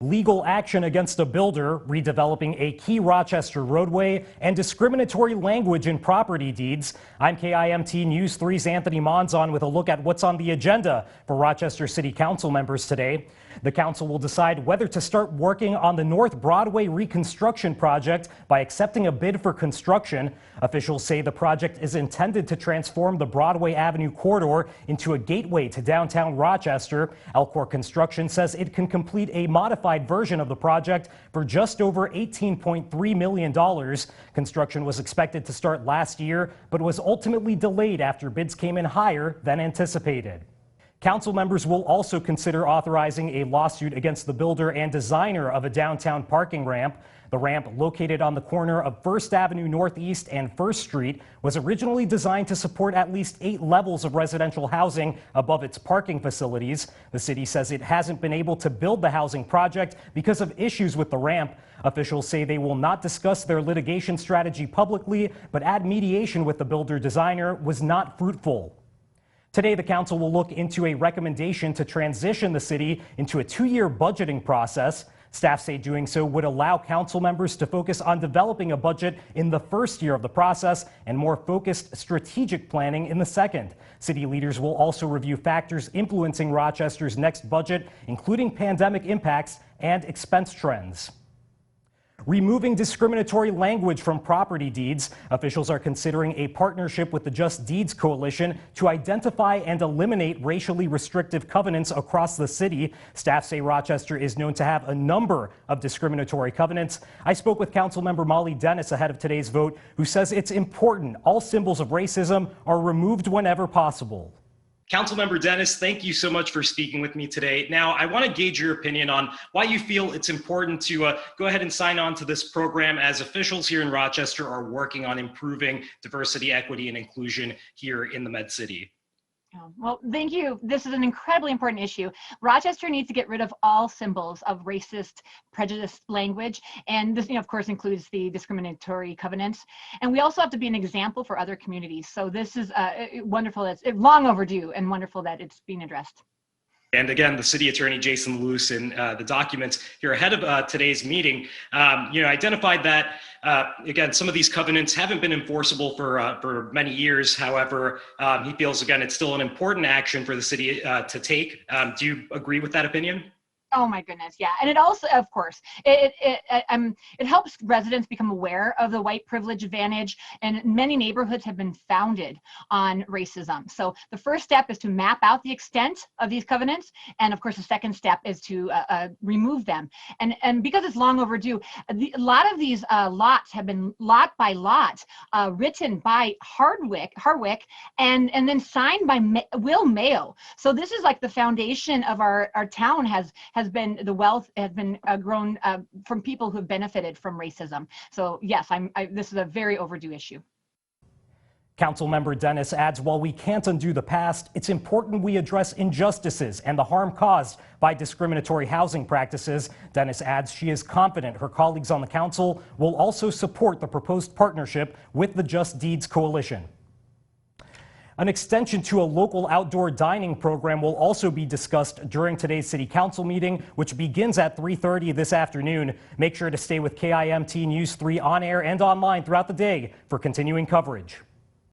Legal action against a builder redeveloping a key Rochester roadway and discriminatory language in property deeds. I'm KIMT News 3's Anthony Monzon with a look at what's on the agenda for Rochester City Council members today. The council will decide whether to start working on the North Broadway reconstruction project by accepting a bid for construction. Officials say the project is intended to transform the Broadway Avenue corridor into a gateway to downtown Rochester. Elcor Construction says it can complete a modified version of the project for just over $18.3 million. Construction was expected to start last year, but was ultimately delayed after bids came in higher than anticipated. Council members will also consider authorizing a lawsuit against the builder and designer of a downtown parking ramp. The ramp, located on the corner of 1st Avenue Northeast and 1st Street, was originally designed to support at least 8 levels of residential housing above its parking facilities. The city says it hasn't been able to build the housing project because of issues with the ramp. Officials say they will not discuss their litigation strategy publicly, but add mediation with the builder designer was not fruitful. Today, the council will look into a recommendation to transition the city into a 2-year budgeting process. Staff say doing so would allow council members to focus on developing a budget in the first year of the process and more focused strategic planning in the second. City leaders will also review factors influencing Rochester's next budget, including pandemic impacts and expense trends. Removing discriminatory language from property deeds. Officials are considering a partnership with the Just Deeds Coalition to identify and eliminate racially restrictive covenants across the city. Staff say Rochester is known to have a number of discriminatory covenants. I spoke with Councilmember Molly Dennis ahead of today's vote, who says it's important all symbols of racism are removed whenever possible. Councilmember Dennis, thank you so much for speaking with me today. Now, I want to gauge your opinion on why you feel it's important to go ahead and sign on to this program as officials here in Rochester are working on improving diversity, equity, and inclusion here in the Med City. Well, thank you. This is an incredibly important issue. Rochester needs to get rid of all symbols of racist, prejudiced language. And this, of course, includes the discriminatory covenants. And we also have to be an example for other communities. So this is wonderful. It's long overdue and wonderful that it's being addressed. And again, the city attorney, Jason Lewis, in the documents here ahead of today's meeting, identified that, again, some of these covenants haven't been enforceable for many years. However, he feels, again, it's still an important action for the city to take. Do you agree with that opinion? Oh my goodness, yeah. And it also, of course, it helps residents become aware of the white privilege advantage, and many neighborhoods have been founded on racism. So the first step is to map out the extent of these covenants, and of course the second step is to remove them. And because it's long overdue, a lot of these lots have been lot by lot written by Hardwick, and then signed by Will Mayo. So this is like the foundation of our town has been, the wealth has been grown from people who have benefited from racism. So yes, this is a very overdue issue. Councilmember Dennis adds, while we can't undo the past, it's important we address injustices and the harm caused by discriminatory housing practices. Dennis adds she is confident her colleagues on the council will also support the proposed partnership with the Just Deeds Coalition. An extension to a local outdoor dining program will also be discussed during today's City Council meeting, which begins at 3:30 this afternoon. Make sure to stay with KIMT News 3 on air and online throughout the day for continuing coverage.